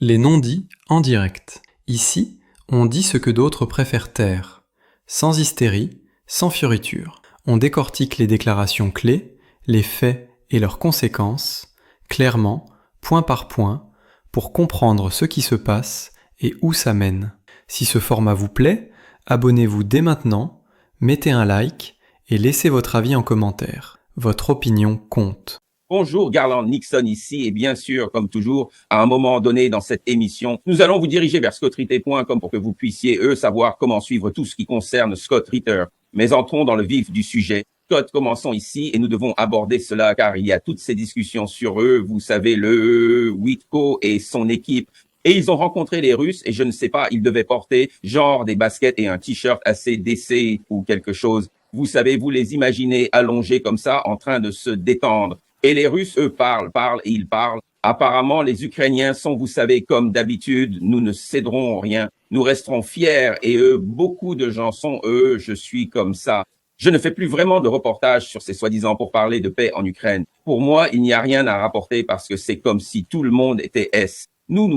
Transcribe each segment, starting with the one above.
Les non-dits en direct. Ici, on dit ce que d'autres préfèrent taire. Sans hystérie, sans fioriture. On décortique les déclarations clés, les faits et leurs conséquences, clairement, point par point, pour comprendre ce qui se passe et où ça mène. Si ce format vous plaît, abonnez-vous dès maintenant, mettez un like et laissez votre avis en commentaire. Votre opinion compte. Bonjour, Garland Nixon ici, et bien sûr, comme toujours, à un moment donné dans cette émission, nous allons vous diriger vers scottritter.com pour que vous puissiez, savoir comment suivre tout ce qui concerne Scott Ritter. Mais entrons dans le vif du sujet. Scott, commençons ici, et nous devons aborder cela, car il y a toutes ces discussions sur eux, vous savez, le Witko et son équipe. Et ils ont rencontré les Russes, et je ne sais pas, ils devaient porter genre des baskets et un t-shirt assez DC ou quelque chose. Vous savez, vous les imaginez allongés comme ça, en train de se détendre. Et les Russes, eux, parlent et ils parlent. Apparemment, les Ukrainiens sont, vous savez, comme d'habitude, nous ne céderons rien. Nous resterons fiers et beaucoup de gens sont, je suis comme ça. Je ne fais plus vraiment de reportages sur ces soi-disant pour parler de paix en Ukraine. Pour moi, il n'y a rien à rapporter parce que c'est comme si tout le monde était S. Nous,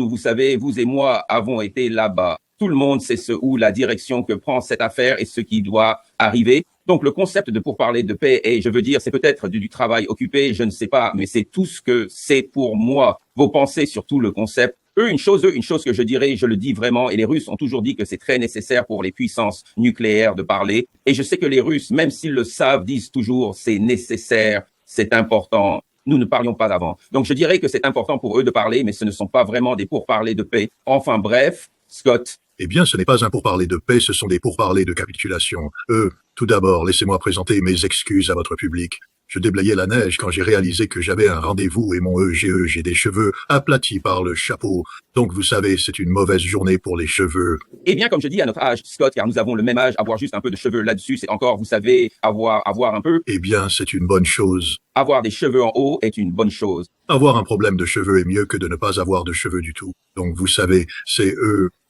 vous savez, vous et moi avons été là-bas. Tout le monde sait la direction que prend cette affaire et ce qui doit arriver. Donc, le concept de pourparler de paix, et je veux dire, c'est peut-être du travail occupé, je ne sais pas, mais c'est tout ce que c'est pour moi. Vos pensées sur tout le concept. Une chose que je dirais, je le dis vraiment, et les Russes ont toujours dit que c'est très nécessaire pour les puissances nucléaires de parler. Et je sais que les Russes, même s'ils le savent, disent toujours c'est nécessaire, c'est important. Nous ne parlions pas avant. Donc, je dirais que c'est important pour eux de parler, mais ce ne sont pas vraiment des pourparlers de paix. Enfin, bref, Scott. Eh bien, ce n'est pas un pourparler de paix, ce sont des pourparlers de capitulation. Tout d'abord, laissez-moi présenter mes excuses à votre public. Je déblayais la neige quand j'ai réalisé que j'avais un rendez-vous et mon j'ai des cheveux aplatis par le chapeau. Donc, vous savez, c'est une mauvaise journée pour les cheveux. Eh bien, comme je dis à notre âge, Scott, car nous avons le même âge, avoir juste un peu de cheveux là-dessus, c'est encore, vous savez, avoir un peu. Eh bien, c'est une bonne chose. Avoir des cheveux en haut est une bonne chose. Avoir un problème de cheveux est mieux que de ne pas avoir de cheveux du tout. Donc, vous savez, c'est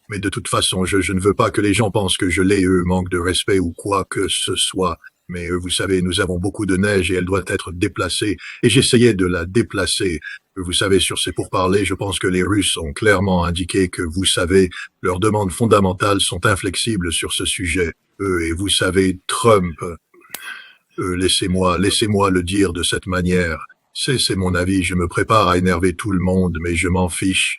Mais de toute façon, je ne veux pas que les gens pensent que je les manque de respect ou quoi que ce soit. Mais vous savez, nous avons beaucoup de neige et elle doit être déplacée. Et j'essayais de la déplacer. Vous savez, sur ces pourparlers, je pense que les Russes ont clairement indiqué que, vous savez, leurs demandes fondamentales sont inflexibles sur ce sujet. Et vous savez, Trump... laissez-moi le dire de cette manière. C'est mon avis, je me prépare à énerver tout le monde, mais je m'en fiche.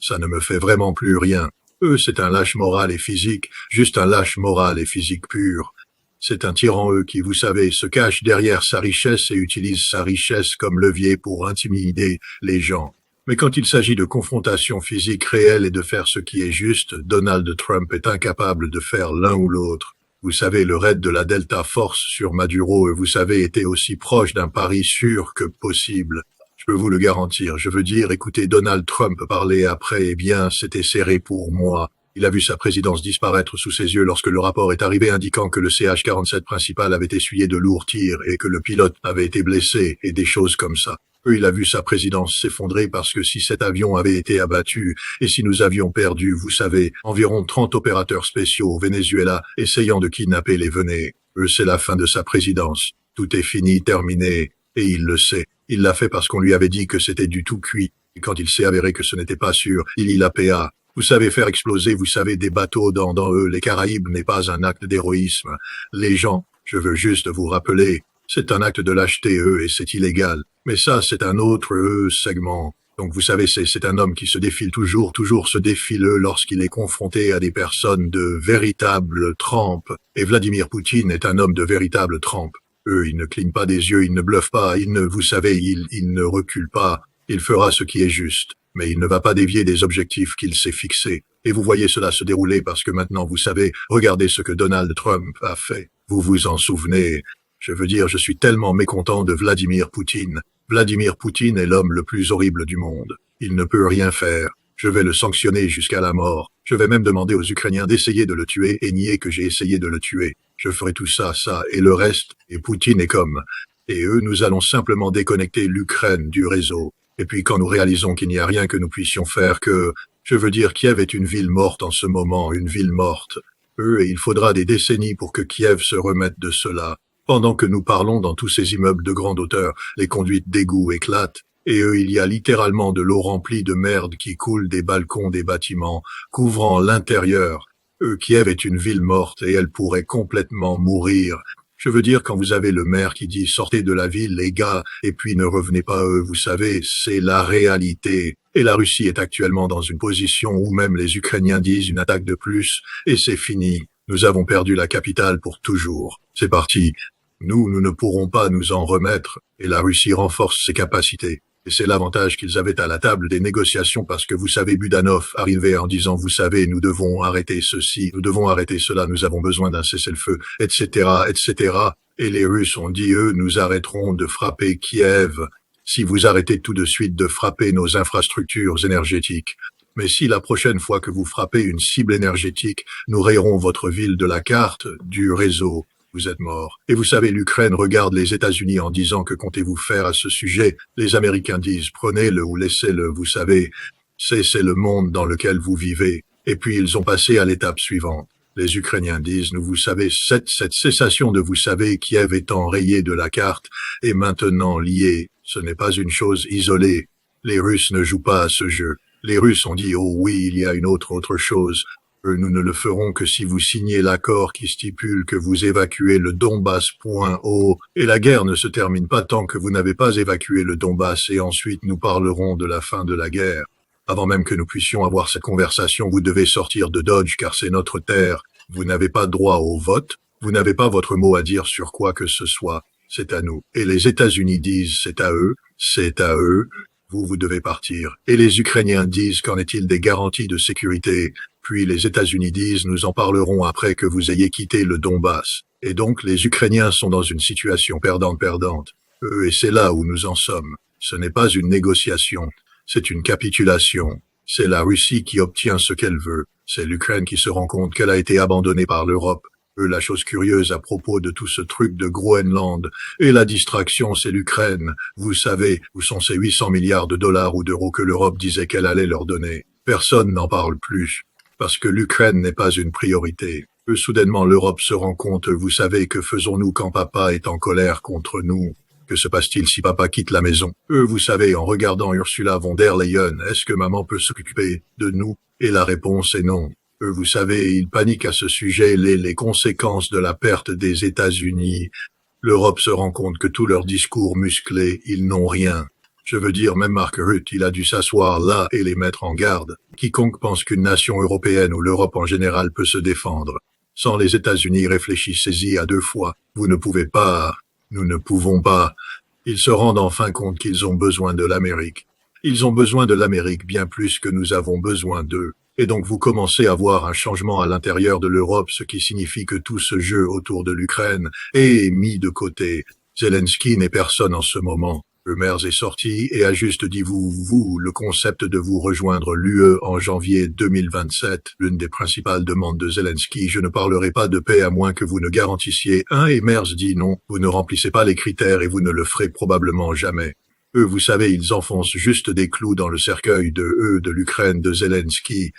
Ça ne me fait vraiment plus rien. C'est un lâche moral et physique, juste un lâche moral et physique pur. C'est un tyran, qui, vous savez, se cache derrière sa richesse et utilise sa richesse comme levier pour intimider les gens. Mais quand il s'agit de confrontation physique réelle et de faire ce qui est juste, Donald Trump est incapable de faire l'un ou l'autre. Vous savez, le raid de la Delta Force sur Maduro, vous savez, était aussi proche d'un pari sûr que possible. Je peux vous le garantir. Je veux dire, écoutez Donald Trump parler après, eh bien, c'était serré pour moi. Il a vu sa présidence disparaître sous ses yeux lorsque le rapport est arrivé indiquant que le CH-47 principal avait essuyé de lourds tirs et que le pilote avait été blessé et des choses comme ça. Il a vu sa présidence s'effondrer parce que si cet avion avait été abattu et si nous avions perdu, vous savez, environ 30 opérateurs spéciaux au Venezuela essayant de kidnapper les Venez, c'est la fin de sa présidence. Tout est fini, terminé, et il le sait. Il l'a fait parce qu'on lui avait dit que c'était du tout cuit. Et quand il s'est avéré que ce n'était pas sûr, il y l'a PA. Vous savez faire exploser, vous savez, des bateaux dans les Caraïbes n'est pas un acte d'héroïsme. Les gens, je veux juste vous rappeler, c'est un acte de lâcheté, et c'est illégal. Mais ça, c'est un autre, segment. Donc vous savez, c'est un homme qui se défile toujours se défile lorsqu'il est confronté à des personnes de véritables trempes. Et Vladimir Poutine est un homme de véritable trempe. Il ne cligne pas des yeux, il ne bluffe pas, il ne recule pas. Il fera ce qui est juste. Mais il ne va pas dévier des objectifs qu'il s'est fixés. Et vous voyez cela se dérouler parce que maintenant, vous savez, regardez ce que Donald Trump a fait. Vous vous en souvenez. Je veux dire, je suis tellement mécontent de Vladimir Poutine. Vladimir Poutine est l'homme le plus horrible du monde. Il ne peut rien faire. Je vais le sanctionner jusqu'à la mort. Je vais même demander aux Ukrainiens d'essayer de le tuer et nier que j'ai essayé de le tuer. Je ferai tout ça, et le reste, et Poutine est comme. Et nous allons simplement déconnecter l'Ukraine du réseau. Et puis quand nous réalisons qu'il n'y a rien que nous puissions faire je veux dire, Kiev est une ville morte en ce moment, une ville morte. Et il faudra des décennies pour que Kiev se remette de cela. Pendant que nous parlons dans tous ces immeubles de grande hauteur, les conduites d'égout éclatent. Et eux, il y a littéralement de l'eau remplie de merde qui coule des balcons des bâtiments, couvrant l'intérieur. Kiev est une ville morte et elle pourrait complètement mourir. Je veux dire, quand vous avez le maire qui dit « sortez de la ville, les gars, et puis ne revenez pas eux », vous savez, c'est la réalité. Et la Russie est actuellement dans une position où même les Ukrainiens disent une attaque de plus, et c'est fini. Nous avons perdu la capitale pour toujours. C'est parti. Nous ne pourrons pas nous en remettre, et la Russie renforce ses capacités. Et c'est l'avantage qu'ils avaient à la table des négociations parce que vous savez, Budanov arrivait en disant, vous savez, nous devons arrêter ceci, nous devons arrêter cela, nous avons besoin d'un cessez-le-feu, etc., etc. Et les Russes ont dit, eux, nous arrêterons de frapper Kiev si vous arrêtez tout de suite de frapper nos infrastructures énergétiques. Mais si la prochaine fois que vous frappez une cible énergétique, nous rayerons votre ville de la carte, du réseau, vous êtes morts. Et vous savez, l'Ukraine regarde les États-Unis en disant que comptez-vous faire à ce sujet. Les Américains disent prenez-le ou laissez-le, vous savez. C'est le monde dans lequel vous vivez. Et puis ils ont passé à l'étape suivante. Les Ukrainiens disent, nous vous savez, cette cessation de vous savez Kiev étant rayée de la carte est maintenant liée. Ce n'est pas une chose isolée. Les Russes ne jouent pas à ce jeu. Les Russes ont dit, oh oui, il y a une autre chose. Nous ne le ferons que si vous signez l'accord qui stipule que vous évacuez le Donbass. Et la guerre ne se termine pas tant que vous n'avez pas évacué le Donbass et ensuite nous parlerons de la fin de la guerre. Avant même que nous puissions avoir cette conversation, vous devez sortir de Dodge car c'est notre terre. Vous n'avez pas droit au vote. Vous n'avez pas votre mot à dire sur quoi que ce soit. C'est à nous. Et les États-Unis disent c'est à eux, c'est à eux. Vous devez partir. Et les Ukrainiens disent qu'en est-il des garanties de sécurité? Puis les États-Unis disent nous en parlerons après que vous ayez quitté le Donbass. Et donc les Ukrainiens sont dans une situation perdante-perdante. Et c'est là où nous en sommes. Ce n'est pas une négociation, c'est une capitulation. C'est la Russie qui obtient ce qu'elle veut. C'est l'Ukraine qui se rend compte qu'elle a été abandonnée par l'Europe. La chose curieuse à propos de tout ce truc de Groenland et la distraction, c'est l'Ukraine. Vous savez, où sont ces 800 milliards de dollars ou d'euros que l'Europe disait qu'elle allait leur donner? Personne n'en parle plus, parce que l'Ukraine n'est pas une priorité. Soudainement, l'Europe se rend compte, vous savez, que faisons-nous quand papa est en colère contre nous? Que se passe-t-il si papa quitte la maison? Vous savez, en regardant Ursula von der Leyen, est-ce que maman peut s'occuper de nous? Et la réponse est non. Vous savez, ils paniquent à ce sujet, les conséquences de la perte des États-Unis. L'Europe se rend compte que tous leurs discours musclés, ils n'ont rien. Je veux dire, même Mark Rutte, il a dû s'asseoir là et les mettre en garde. Quiconque pense qu'une nation européenne ou l'Europe en général peut se défendre. Sans les États-Unis, réfléchissez-y à 2 fois. Vous ne pouvez pas, nous ne pouvons pas. Ils se rendent enfin compte qu'ils ont besoin de l'Amérique. Ils ont besoin de l'Amérique bien plus que nous avons besoin d'eux. Et donc vous commencez à voir un changement à l'intérieur de l'Europe, ce qui signifie que tout ce jeu autour de l'Ukraine est mis de côté. Zelensky n'est personne en ce moment. Le maire est sorti et a juste dit le concept de vous rejoindre l'UE en janvier 2027, l'une des principales demandes de Zelensky, je ne parlerai pas de paix à moins que vous ne garantissiez et Merz dit non, vous ne remplissez pas les critères et vous ne le ferez probablement jamais. Vous savez, ils enfoncent juste des clous dans le cercueil de l'Ukraine, de Zelensky.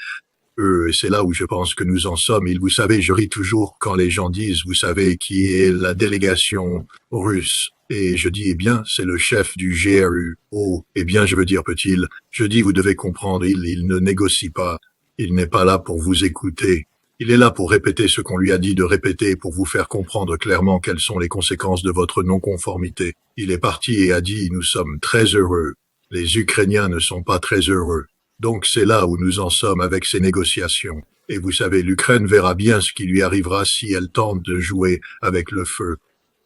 Et c'est là où je pense que nous en sommes. Vous savez, je ris toujours quand les gens disent, vous savez, qui est la délégation russe. Et je dis, eh bien, c'est le chef du GRU. Oh, eh bien, je veux dire, peut-il, je dis, vous devez comprendre, il ne négocie pas. Il n'est pas là pour vous écouter. Il est là pour répéter ce qu'on lui a dit de répéter, pour vous faire comprendre clairement quelles sont les conséquences de votre non-conformité. Il est parti et a dit, nous sommes très heureux. Les Ukrainiens ne sont pas très heureux. Donc c'est là où nous en sommes avec ces négociations. Et vous savez, l'Ukraine verra bien ce qui lui arrivera si elle tente de jouer avec le feu.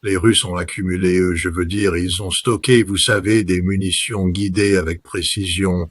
Les Russes ont accumulé, je veux dire, ils ont stocké, vous savez, des munitions guidées avec précision.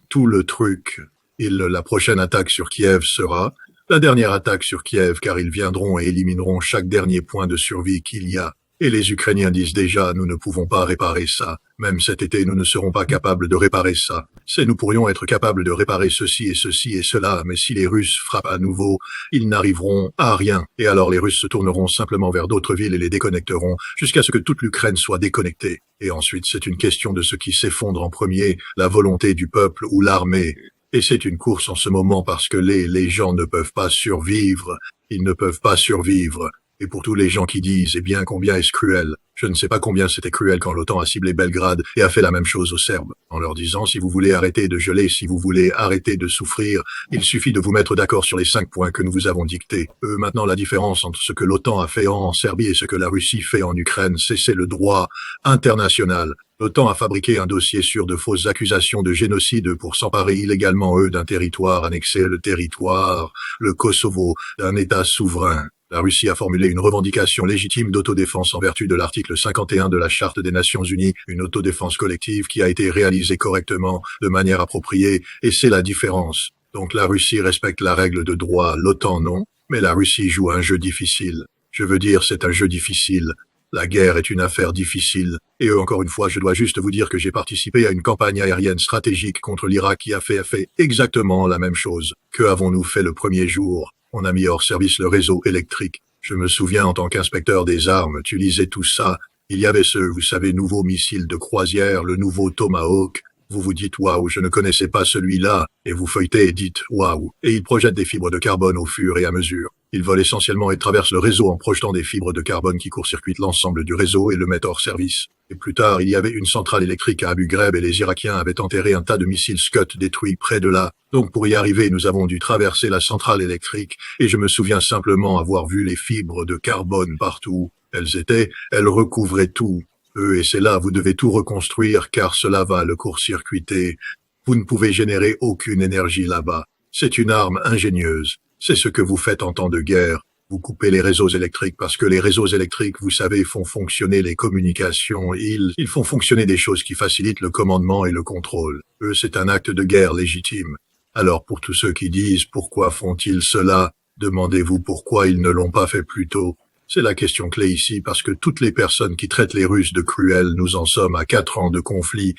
Tout le truc. La prochaine attaque sur Kiev sera la dernière attaque sur Kiev, car ils viendront et élimineront chaque dernier point de survie qu'il y a. Et les Ukrainiens disent déjà, nous ne pouvons pas réparer ça. Même cet été, nous ne serons pas capables de réparer ça. Nous pourrions être capables de réparer ceci et cela, mais si les Russes frappent à nouveau, ils n'arriveront à rien. Et alors les Russes se tourneront simplement vers d'autres villes et les déconnecteront, jusqu'à ce que toute l'Ukraine soit déconnectée. Et ensuite, c'est une question de ce qui s'effondre en premier, la volonté du peuple ou l'armée. Et c'est une course en ce moment parce que les gens ne peuvent pas survivre. Ils ne peuvent pas survivre. Et pour tous les gens qui disent, eh bien, combien est-ce cruel? Je ne sais pas combien c'était cruel quand l'OTAN a ciblé Belgrade et a fait la même chose aux Serbes, en leur disant, si vous voulez arrêter de geler, si vous voulez arrêter de souffrir, il suffit de vous mettre d'accord sur les 5 points que nous vous avons dictés. Maintenant, la différence entre ce que l'OTAN a fait en Serbie et ce que la Russie fait en Ukraine, c'est le droit international. L'OTAN a fabriqué un dossier sur de fausses accusations de génocide pour s'emparer illégalement, d'un territoire annexé, le territoire, le Kosovo, d'un État souverain. La Russie a formulé une revendication légitime d'autodéfense en vertu de l'article 51 de la Charte des Nations Unies, une autodéfense collective qui a été réalisée correctement, de manière appropriée, et c'est la différence. Donc la Russie respecte la règle de droit, l'OTAN non, mais la Russie joue un jeu difficile. Je veux dire, c'est un jeu difficile. La guerre est une affaire difficile. Et encore une fois, je dois juste vous dire que j'ai participé à une campagne aérienne stratégique contre l'Irak qui a fait exactement la même chose. Que avons-nous fait le premier jour? On a mis hors service le réseau électrique. Je me souviens, en tant qu'inspecteur des armes, tu lisais tout ça. Il y avait ce, vous savez, nouveau missile de croisière, le nouveau Tomahawk. Vous vous dites, waouh, je ne connaissais pas celui-là. Et vous feuilletez et dites, waouh. Et il projette des fibres de carbone au fur et à mesure. Il vole essentiellement et traverse le réseau en projetant des fibres de carbone qui court-circuitent l'ensemble du réseau et le mettent hors service. Et plus tard, il y avait une centrale électrique à Abu Ghraib et les Irakiens avaient enterré un tas de missiles Scud détruits près de là. Donc pour y arriver, nous avons dû traverser la centrale électrique et je me souviens simplement avoir vu les fibres de carbone partout. Elles recouvraient tout. Et c'est là, vous devez tout reconstruire car cela va le court-circuiter. Vous ne pouvez générer aucune énergie là-bas. C'est une arme ingénieuse. C'est ce que vous faites en temps de guerre. Vous coupez les réseaux électriques parce que les réseaux électriques, vous savez, font fonctionner les communications. Ils font fonctionner des choses qui facilitent le commandement et le contrôle. C'est un acte de guerre légitime. Alors pour tous ceux qui disent pourquoi font-ils cela, demandez-vous pourquoi ils ne l'ont pas fait plus tôt. C'est la question clé ici parce que toutes les personnes qui traitent les Russes de cruels, nous en sommes à 4 ans de conflit.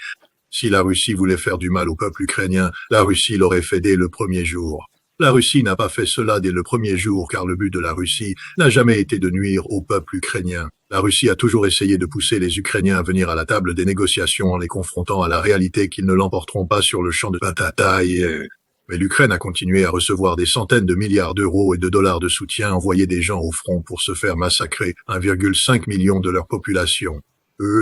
Si la Russie voulait faire du mal au peuple ukrainien, la Russie l'aurait fait dès le premier jour. La Russie n'a pas fait cela dès le premier jour car le but de la Russie n'a jamais été de nuire au peuple ukrainien. La Russie a toujours essayé de pousser les Ukrainiens à venir à la table des négociations en les confrontant à la réalité qu'ils ne l'emporteront pas sur le champ de bataille. Mais l'Ukraine a continué à recevoir des centaines de milliards d'euros et de dollars de soutien, envoyer des gens au front pour se faire massacrer 1,5 million de leur population.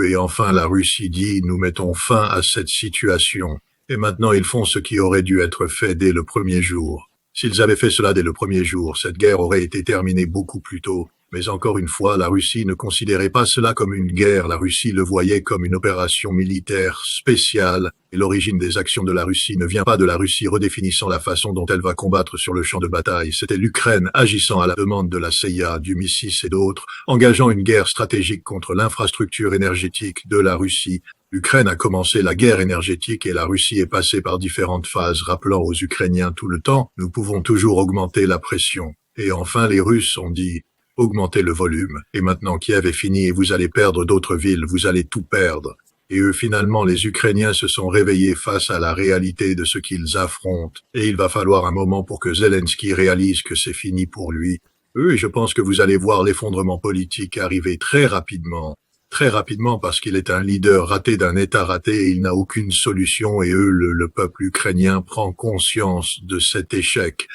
Et enfin la Russie dit « nous mettons fin à cette situation ». Et maintenant ils font ce qui aurait dû être fait dès le premier jour. S'ils avaient fait cela dès le premier jour, cette guerre aurait été terminée beaucoup plus tôt. Mais encore une fois, la Russie ne considérait pas cela comme une guerre, la Russie le voyait comme une opération militaire spéciale. Et l'origine des actions de la Russie ne vient pas de la Russie redéfinissant la façon dont elle va combattre sur le champ de bataille. C'était l'Ukraine agissant à la demande de la CIA, du MI6 et d'autres, engageant une guerre stratégique contre l'infrastructure énergétique de la Russie. L'Ukraine a commencé la guerre énergétique et la Russie est passée par différentes phases, rappelant aux Ukrainiens tout le temps, nous pouvons toujours augmenter la pression. Et enfin, les Russes ont dit, augmentez le volume. Et maintenant Kiev est fini et vous allez perdre d'autres villes, vous allez tout perdre. Et finalement, les Ukrainiens se sont réveillés face à la réalité de ce qu'ils affrontent. Et il va falloir un moment pour que Zelensky réalise que c'est fini pour lui. Et je pense que vous allez voir l'effondrement politique arriver très rapidement parce qu'il est un leader raté d'un État raté et il n'a aucune solution et le peuple ukrainien prend conscience de cet échec.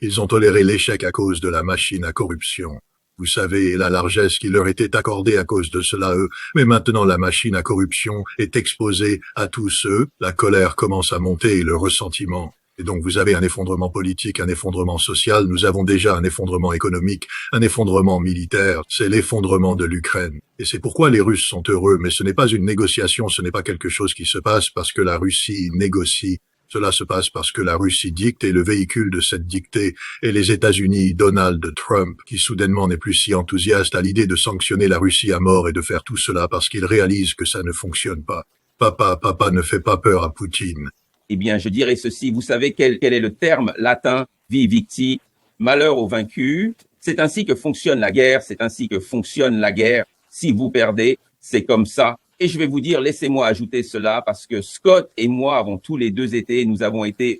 Ils ont toléré l'échec à cause de la machine à corruption. Vous savez, la largesse qui leur était accordée à cause de cela, mais maintenant la machine à corruption est exposée à tous eux, la colère commence à monter et le ressentiment. Et donc vous avez un effondrement politique, un effondrement social, nous avons déjà un effondrement économique, un effondrement militaire, c'est l'effondrement de l'Ukraine. Et c'est pourquoi les Russes sont heureux, mais ce n'est pas une négociation, ce n'est pas quelque chose qui se passe parce que la Russie négocie. Cela se passe parce que la Russie dicte et le véhicule de cette dictée est les États-Unis, Donald Trump, qui soudainement n'est plus si enthousiaste à l'idée de sanctionner la Russie à mort et de faire tout cela parce qu'il réalise que ça ne fonctionne pas. Papa ne fait pas peur à Poutine. Eh bien, je dirais ceci, vous savez quel est le terme latin, vi victi, malheur au vaincu. C'est ainsi que fonctionne la guerre, c'est ainsi que fonctionne la guerre. Si vous perdez, c'est comme ça. Et je vais vous dire, laissez-moi ajouter cela, parce que Scott et moi avons tous les deux été, nous avons été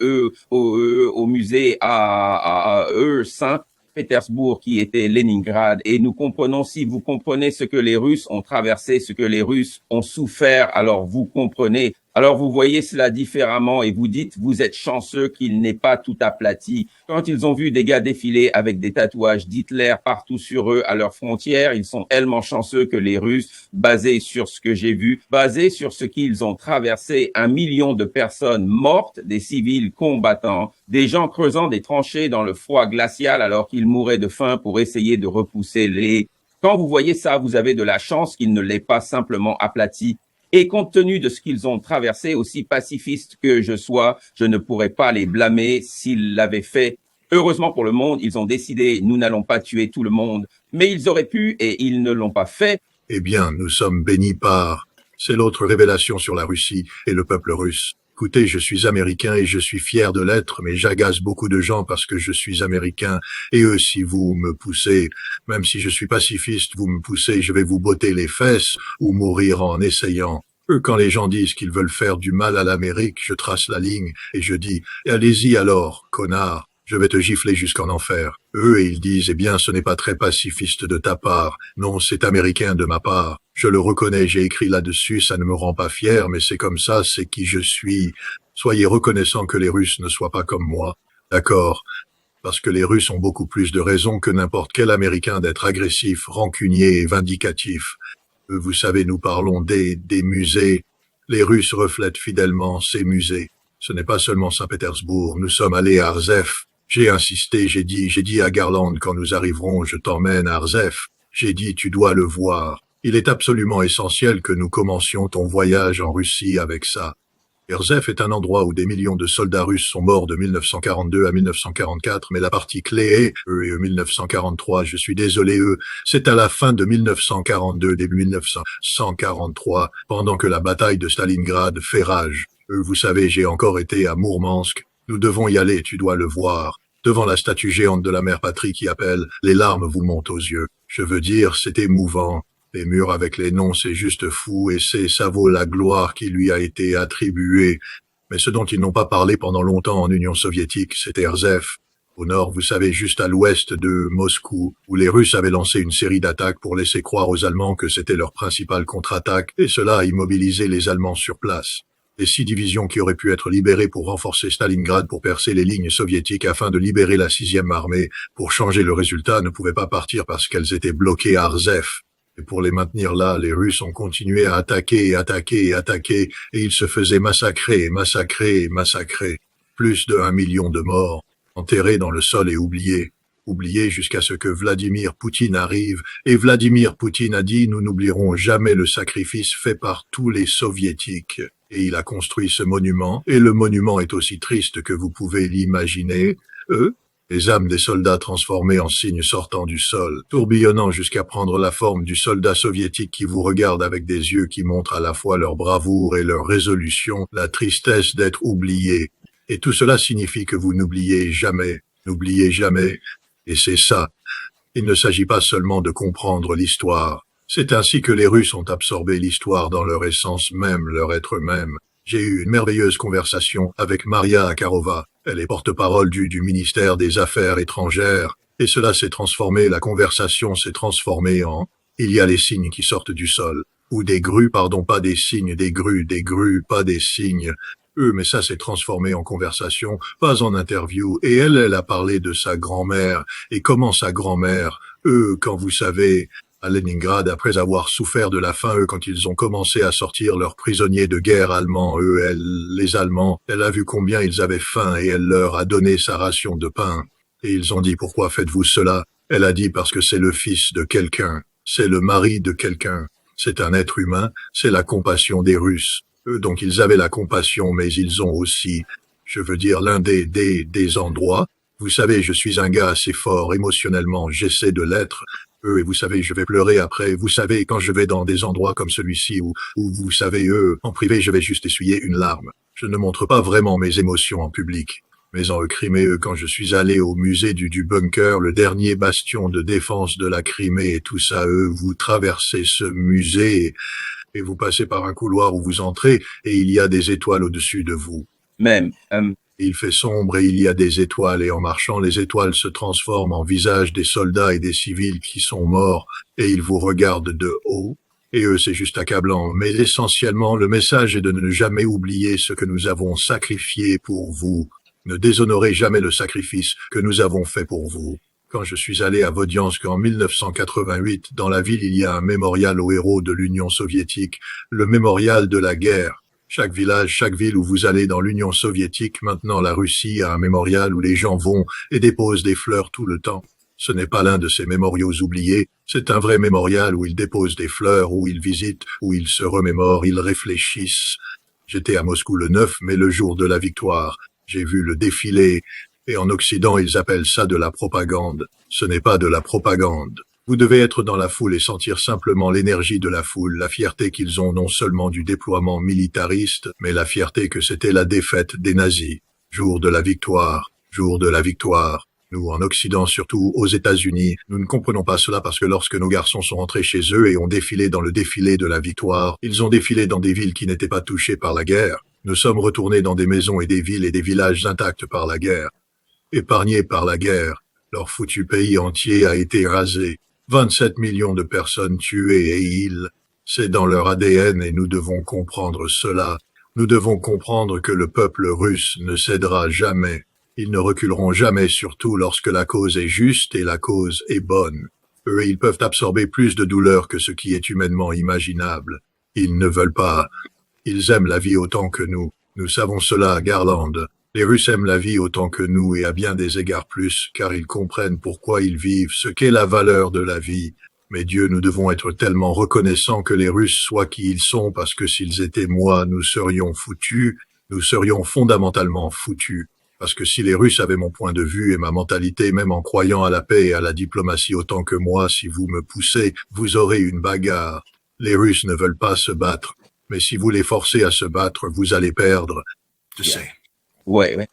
au musée à Saint-Pétersbourg, qui était Leningrad, et nous comprenons, si vous comprenez ce que les Russes ont traversé, ce que les Russes ont souffert, alors vous comprenez. Alors vous voyez cela différemment et vous dites, vous êtes chanceux qu'il n'ait pas tout aplati. Quand ils ont vu des gars défiler avec des tatouages d'Hitler partout sur eux à leurs frontières, ils sont tellement chanceux que les Russes, basés sur ce que j'ai vu, basés sur ce qu'ils ont traversé, 1 million de personnes mortes, des civils combattants, des gens creusant des tranchées dans le froid glacial alors qu'ils mouraient de faim pour essayer de repousser les... Quand vous voyez ça, vous avez de la chance qu'il ne l'ait pas simplement aplati. Et compte tenu de ce qu'ils ont traversé, aussi pacifiste que je sois, je ne pourrais pas les blâmer s'ils l'avaient fait. Heureusement pour le monde, ils ont décidé, nous n'allons pas tuer tout le monde. Mais ils auraient pu et ils ne l'ont pas fait. Eh bien, nous sommes bénis par... C'est l'autre révélation sur la Russie et le peuple russe. Écoutez, je suis américain et je suis fier de l'être, mais j'agace beaucoup de gens parce que je suis américain. Et eux, si vous me poussez, même si je suis pacifiste, vous me poussez, je vais vous botter les fesses ou mourir en essayant. Eux, quand les gens disent qu'ils veulent faire du mal à l'Amérique, je trace la ligne et je dis « Allez-y alors, connard, je vais te gifler jusqu'en enfer. » Eux, ils disent « Eh bien, ce n'est pas très pacifiste de ta part. Non, c'est américain de ma part. Je le reconnais, j'ai écrit là-dessus, ça ne me rend pas fier, mais c'est comme ça, c'est qui je suis. Soyez reconnaissants que les Russes ne soient pas comme moi. D'accord ? Parce que les Russes ont beaucoup plus de raisons que n'importe quel Américain d'être agressif, rancunier et vindicatif. Vous savez, nous parlons des musées. Les Russes reflètent fidèlement ces musées. Ce n'est pas seulement Saint-Pétersbourg. Nous sommes allés à Arzef. J'ai insisté, j'ai dit à Garland, quand nous arriverons, je t'emmène à Arzef. J'ai dit, tu dois le voir. Il est absolument essentiel que nous commencions ton voyage en Russie avec ça. Arzef est un endroit où des millions de soldats russes sont morts de 1942 à 1944, mais la partie clé est, 1943, je suis désolé, c'est à la fin de 1942, début 1943, pendant que la bataille de Stalingrad fait rage. Vous savez, j'ai encore été à Mourmansk. Nous devons y aller, tu dois le voir. Devant la statue géante de la mère patrie qui appelle, les larmes vous montent aux yeux. Je veux dire, c'est émouvant. Les murs avec les noms, c'est juste fou, et ça vaut la gloire qui lui a été attribuée. Mais ce dont ils n'ont pas parlé pendant longtemps en Union soviétique, c'était Arzef. Au nord, vous savez, juste à l'ouest de Moscou, où les Russes avaient lancé une série d'attaques pour laisser croire aux Allemands que c'était leur principale contre-attaque, et cela a immobilisé les Allemands sur place. Les 6 divisions qui auraient pu être libérées pour renforcer Stalingrad pour percer les lignes soviétiques afin de libérer la 6e armée pour changer le résultat ne pouvaient pas partir parce qu'elles étaient bloquées à Arzef. Et pour les maintenir là, les Russes ont continué à attaquer, et ils se faisaient massacrer. Plus de 1 million de morts, enterrés dans le sol et oubliés jusqu'à ce que Vladimir Poutine arrive, et Vladimir Poutine a dit « Nous n'oublierons jamais le sacrifice fait par tous les soviétiques ». Et il a construit ce monument, et le monument est aussi triste que vous pouvez l'imaginer. Les âmes des soldats transformées en cygnes sortant du sol, tourbillonnant jusqu'à prendre la forme du soldat soviétique qui vous regarde avec des yeux qui montrent à la fois leur bravoure et leur résolution, la tristesse d'être oublié. Et tout cela signifie que vous n'oubliez jamais, et c'est ça. Il ne s'agit pas seulement de comprendre l'histoire. C'est ainsi que les Russes ont absorbé l'histoire dans leur essence même, leur être même. J'ai eu une merveilleuse conversation avec Maria Akarova. Elle est porte-parole du ministère des Affaires étrangères. Et cela s'est transformé, la conversation s'est transformée en « il y a les cygnes qui sortent du sol ». Ou des grues, pardon, pas des cygnes, des grues, pas des cygnes. Mais ça s'est transformé en conversation, pas en interview. Et elle a parlé de sa grand-mère. Et comment sa grand-mère, quand vous savez... À Leningrad, après avoir souffert de la faim, quand ils ont commencé à sortir leurs prisonniers de guerre allemands, les Allemands, elle a vu combien ils avaient faim et elle leur a donné sa ration de pain. Et ils ont dit, pourquoi faites-vous cela? Elle a dit, parce que c'est le fils de quelqu'un, c'est le mari de quelqu'un, c'est un être humain, c'est la compassion des Russes. Donc ils avaient la compassion, mais ils ont aussi, je veux dire, l'un des endroits. Vous savez, je suis un gars assez fort émotionnellement, j'essaie de l'être. Et vous savez, je vais pleurer après. Vous savez, quand je vais dans des endroits comme celui-ci où vous savez, en privé, je vais juste essuyer une larme. Je ne montre pas vraiment mes émotions en public. Mais en Crimée, quand je suis allé au musée du bunker, le dernier bastion de défense de la Crimée et tout ça, vous traversez ce musée et vous passez par un couloir où vous entrez et il y a des étoiles au-dessus de vous. Même, Il fait sombre et il y a des étoiles et en marchant, les étoiles se transforment en visages des soldats et des civils qui sont morts et ils vous regardent de haut. Et eux, c'est juste accablant. Mais essentiellement, le message est de ne jamais oublier ce que nous avons sacrifié pour vous. Ne déshonorez jamais le sacrifice que nous avons fait pour vous. Quand je suis allé à Vodiansk en 1988, dans la ville, il y a un mémorial aux héros de l'Union soviétique, le mémorial de la guerre. Chaque village, chaque ville où vous allez dans l'Union soviétique, maintenant la Russie a un mémorial où les gens vont et déposent des fleurs tout le temps. Ce n'est pas l'un de ces mémoriaux oubliés, c'est un vrai mémorial où ils déposent des fleurs, où ils visitent, où ils se remémorent, ils réfléchissent. J'étais à Moscou le 9 mai, le jour de la victoire. J'ai vu le défilé, et en Occident, ils appellent ça de la propagande. Ce n'est pas de la propagande. Vous devez être dans la foule et sentir simplement l'énergie de la foule, la fierté qu'ils ont non seulement du déploiement militariste, mais la fierté que c'était la défaite des nazis. Jour de la victoire, jour de la victoire. Nous, en Occident, surtout aux États-Unis, nous ne comprenons pas cela parce que lorsque nos garçons sont rentrés chez eux et ont défilé dans le défilé de la victoire, ils ont défilé dans des villes qui n'étaient pas touchées par la guerre. Nous sommes retournés dans des maisons et des villes et des villages intacts par la guerre. Épargnés par la guerre, leur foutu pays entier a été rasé. 27 millions de personnes tuées et c'est dans leur ADN et nous devons comprendre cela. Nous devons comprendre que le peuple russe ne cédera jamais. Ils ne reculeront jamais, surtout lorsque la cause est juste et la cause est bonne. Eux, ils peuvent absorber plus de douleur que ce qui est humainement imaginable. Ils ne veulent pas. Ils aiment la vie autant que nous. Nous savons cela, Garland. Les Russes aiment la vie autant que nous et à bien des égards plus, car ils comprennent pourquoi ils vivent, ce qu'est la valeur de la vie. Mais Dieu, nous devons être tellement reconnaissants que les Russes soient qui ils sont, parce que s'ils étaient moi, nous serions foutus, nous serions fondamentalement foutus. Parce que si les Russes avaient mon point de vue et ma mentalité, même en croyant à la paix et à la diplomatie autant que moi, si vous me poussez, vous aurez une bagarre. Les Russes ne veulent pas se battre. Mais si vous les forcez à se battre, vous allez perdre. Je sais. Ouais.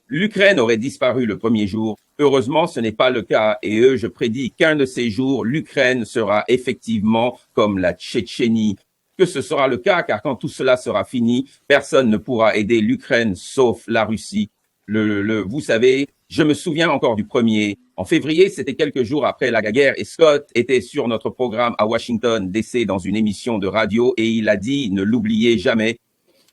L'Ukraine aurait disparu le premier jour. Heureusement, ce n'est pas le cas. Et je prédis qu'un de ces jours, l'Ukraine sera effectivement comme la Tchétchénie. Que ce sera le cas, car quand tout cela sera fini, personne ne pourra aider l'Ukraine sauf la Russie. Vous savez, je me souviens encore du premier. En février, c'était quelques jours après la guerre et Scott était sur notre programme à Washington, DC, dans une émission de radio et il a dit « Ne l'oubliez jamais ».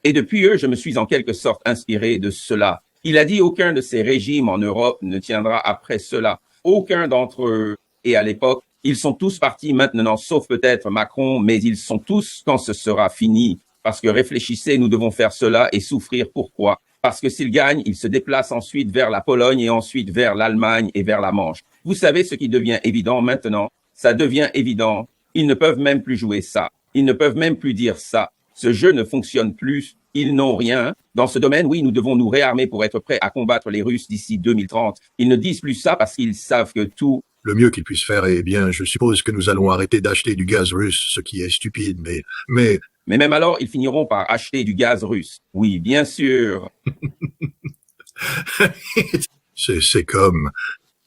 Et depuis je me suis en quelque sorte inspiré de cela. Il a dit « Aucun de ces régimes en Europe ne tiendra après cela. Aucun d'entre eux. » Et à l'époque, ils sont tous partis maintenant, sauf peut-être Macron, mais ils sont tous quand ce sera fini. Parce que réfléchissez, nous devons faire cela et souffrir. Pourquoi ? Parce que s'ils gagnent, ils se déplacent ensuite vers la Pologne et ensuite vers l'Allemagne et vers la Manche. Vous savez ce qui devient évident maintenant? Ça devient évident. Ils ne peuvent même plus jouer ça. Ils ne peuvent même plus dire ça. Ce jeu ne fonctionne plus. Ils n'ont rien. Dans ce domaine, oui, nous devons nous réarmer pour être prêts à combattre les Russes d'ici 2030. Ils ne disent plus ça parce qu'ils savent que tout... Le mieux qu'ils puissent faire, eh bien, je suppose que nous allons arrêter d'acheter du gaz russe, ce qui est stupide, mais même alors, ils finiront par acheter du gaz russe. Oui, bien sûr. C'est comme...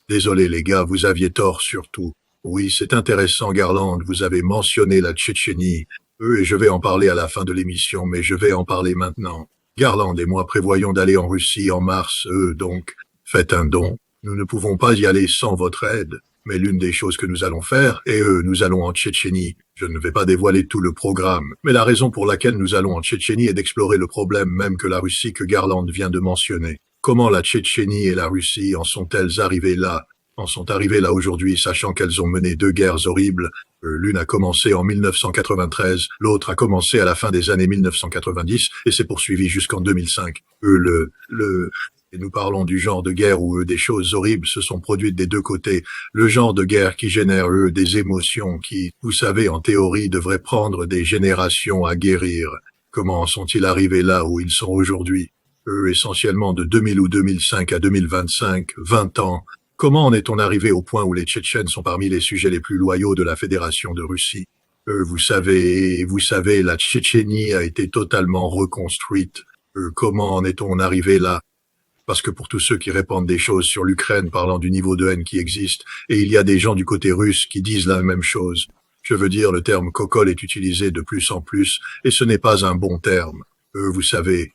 Désolé les gars, vous aviez tort surtout. Oui, c'est intéressant, Garland, vous avez mentionné la Tchétchénie. Et je vais en parler à la fin de l'émission, mais je vais en parler maintenant. Garland et moi prévoyons d'aller en Russie en mars, donc faites un don. Nous ne pouvons pas y aller sans votre aide. Mais l'une des choses que nous allons faire, et nous allons en Tchétchénie. Je ne vais pas dévoiler tout le programme, mais la raison pour laquelle nous allons en Tchétchénie est d'explorer le problème même que la Russie que Garland vient de mentionner. Comment la Tchétchénie et la Russie en sont-elles arrivées là? En sont arrivées là aujourd'hui, sachant qu'elles ont mené deux guerres horribles. L'une a commencé en 1993, l'autre a commencé à la fin des années 1990 et s'est poursuivie jusqu'en 2005. Et nous parlons du genre de guerre où des choses horribles se sont produites des deux côtés. Le genre de guerre qui génère, des émotions qui, vous savez, en théorie, devraient prendre des générations à guérir. Comment sont-ils arrivés là où ils sont aujourd'hui? Essentiellement de 2000 ou 2005 à 2025, 20 ans. Comment en est-on arrivé au point où les Tchétchènes sont parmi les sujets les plus loyaux de la Fédération de Russie? Vous savez, la Tchétchénie a été totalement reconstruite. Comment en est-on arrivé là? Parce que pour tous ceux qui répandent des choses sur l'Ukraine parlant du niveau de haine qui existe, et il y a des gens du côté russe qui disent la même chose. Je veux dire, le terme cokhol est utilisé de plus en plus, et ce n'est pas un bon terme. Vous savez,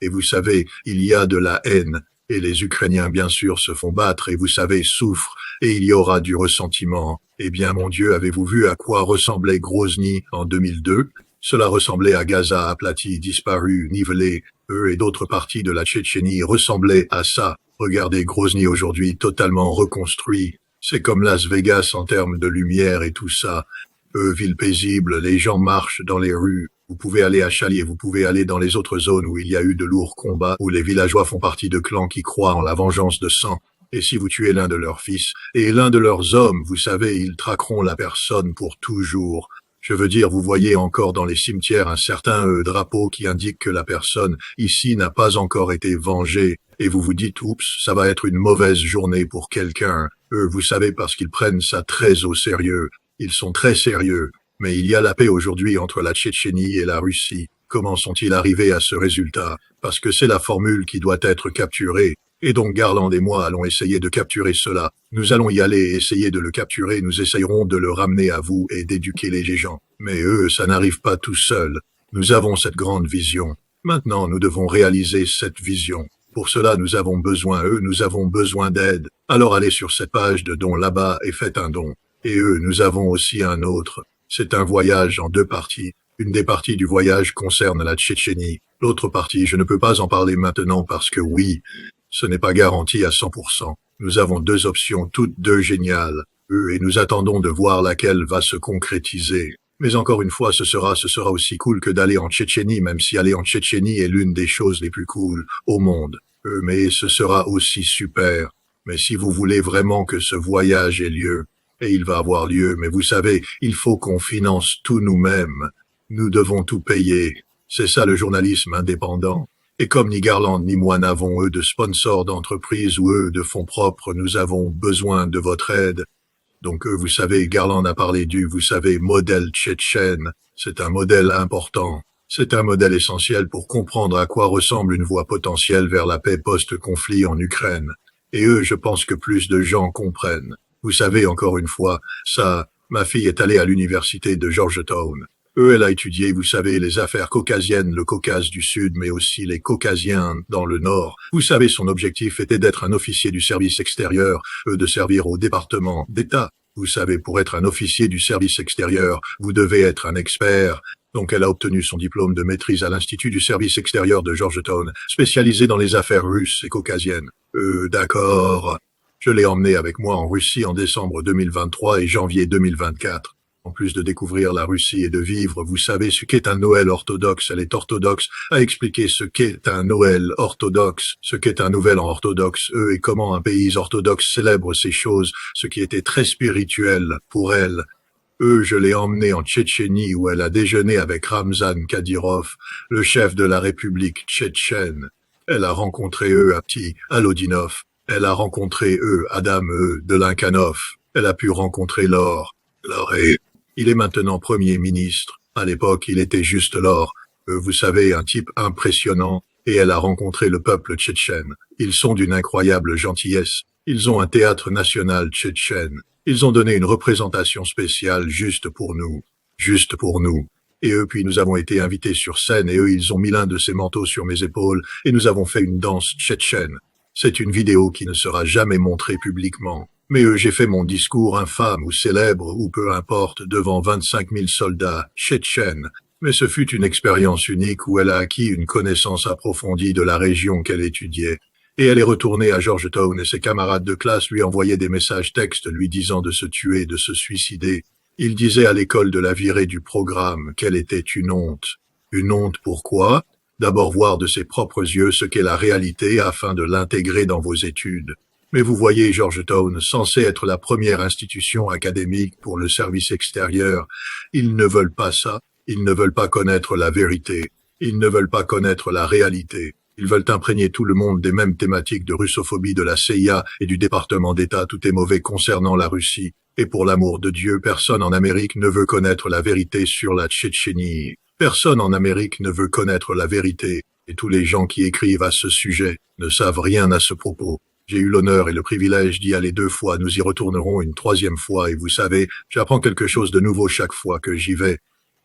il y a de la haine. Et les Ukrainiens, bien sûr, se font battre et vous savez, souffrent, et il y aura du ressentiment. Eh bien, mon Dieu, avez-vous vu à quoi ressemblait Grozny en 2002? Cela ressemblait à Gaza aplati, disparu, nivelé. Eux et d'autres parties de la Tchétchénie ressemblaient à ça. Regardez Grozny aujourd'hui, totalement reconstruit. C'est comme Las Vegas en termes de lumière et tout ça. Ville paisible, les gens marchent dans les rues. Vous pouvez aller à Chalier, vous pouvez aller dans les autres zones où il y a eu de lourds combats, où les villageois font partie de clans qui croient en la vengeance de sang. Et si vous tuez l'un de leurs fils, et l'un de leurs hommes, vous savez, ils traqueront la personne pour toujours. Je veux dire, vous voyez encore dans les cimetières un certain drapeau qui indique que la personne ici n'a pas encore été vengée. Et vous vous dites, oups, ça va être une mauvaise journée pour quelqu'un. Vous savez, parce qu'ils prennent ça très au sérieux. Ils sont très sérieux. Mais il y a la paix aujourd'hui entre la Tchétchénie et la Russie. Comment sont-ils arrivés à ce résultat? Parce que c'est la formule qui doit être capturée. Et donc Garland et moi allons essayer de capturer cela. Nous allons y aller et essayer de le capturer. Nous essayerons de le ramener à vous et d'éduquer les gens. Mais eux, ça n'arrive pas tout seul. Nous avons cette grande vision. Maintenant, nous devons réaliser cette vision. Pour cela, nous avons besoin, nous avons besoin d'aide. Alors allez sur cette page de dons là-bas et faites un don. Et nous avons aussi un autre. C'est un voyage en 2 parties. Une des parties du voyage concerne la Tchétchénie. L'autre partie, je ne peux pas en parler maintenant parce que oui, ce n'est pas garanti à 100%. Nous avons 2 options, toutes 2 géniales. Et nous attendons de voir laquelle va se concrétiser. Mais encore une fois, ce sera aussi cool que d'aller en Tchétchénie, même si aller en Tchétchénie est l'une des choses les plus cool au monde. Mais ce sera aussi super. Mais si vous voulez vraiment que ce voyage ait lieu, et il va avoir lieu, mais vous savez, il faut qu'on finance tout nous-mêmes. Nous devons tout payer. C'est ça le journalisme indépendant. Et comme ni Garland ni moi n'avons de sponsors d'entreprise ou de fonds propres, nous avons besoin de votre aide. Donc vous savez, Garland a parlé du, vous savez, modèle tchétchène. C'est un modèle important. C'est un modèle essentiel pour comprendre à quoi ressemble une voie potentielle vers la paix post-conflit en Ukraine. Et je pense que plus de gens comprennent. Vous savez, encore une fois, ça, ma fille est allée à l'université de Georgetown. Elle a étudié, vous savez, les affaires caucasiennes, le Caucase du Sud, mais aussi les Caucasiens dans le Nord. Vous savez, son objectif était d'être un officier du service extérieur, de servir au département d'État. Vous savez, pour être un officier du service extérieur, vous devez être un expert. Donc elle a obtenu son diplôme de maîtrise à l'Institut du service extérieur de Georgetown, spécialisé dans les affaires russes et caucasiennes. D'accord. Je l'ai emmenée avec moi en Russie en décembre 2023 et janvier 2024. En plus de découvrir la Russie et de vivre, vous savez ce qu'est un Noël orthodoxe. Elle est orthodoxe à expliquer ce qu'est un Noël orthodoxe, ce qu'est un Nouvel An orthodoxe, et comment un pays orthodoxe célèbre ces choses, ce qui était très spirituel pour elle. Je l'ai emmenée en Tchétchénie où elle a déjeuné avec Ramzan Kadyrov, le chef de la République tchétchène. Elle a rencontré Apti Alodinov. Elle a rencontré Adam Delinkanov. Elle a pu rencontrer Laure. Il est maintenant Premier ministre. À l'époque, il était juste Laure. Vous savez, un type impressionnant. Et elle a rencontré le peuple tchétchène. Ils sont d'une incroyable gentillesse. Ils ont un théâtre national tchétchène. Ils ont donné une représentation spéciale juste pour nous. Juste pour nous. Et puis nous avons été invités sur scène et ils ont mis l'un de ces manteaux sur mes épaules et nous avons fait une danse tchétchène. C'est une vidéo qui ne sera jamais montrée publiquement. Mais j'ai fait mon discours infâme ou célèbre ou peu importe devant 25 000 soldats tchétchènes. Mais ce fut une expérience unique où elle a acquis une connaissance approfondie de la région qu'elle étudiait. Et elle est retournée à Georgetown et ses camarades de classe lui envoyaient des messages textes lui disant de se tuer, de se suicider. Il disait à l'école de la virer du programme qu'elle était une honte. Une honte pourquoi? D'abord voir de ses propres yeux ce qu'est la réalité afin de l'intégrer dans vos études. Mais vous voyez, Georgetown, censé être la première institution académique pour le service extérieur, ils ne veulent pas ça. Ils ne veulent pas connaître la vérité. Ils ne veulent pas connaître la réalité. Ils veulent imprégner tout le monde des mêmes thématiques de russophobie de la CIA et du département d'État. Tout est mauvais concernant la Russie. Et pour l'amour de Dieu, personne en Amérique ne veut connaître la vérité sur la Tchétchénie. Personne en Amérique ne veut connaître la vérité. Et tous les gens qui écrivent à ce sujet ne savent rien à ce propos. J'ai eu l'honneur et le privilège d'y aller 2 fois. Nous y retournerons une 3e fois. Et vous savez, j'apprends quelque chose de nouveau chaque fois que j'y vais.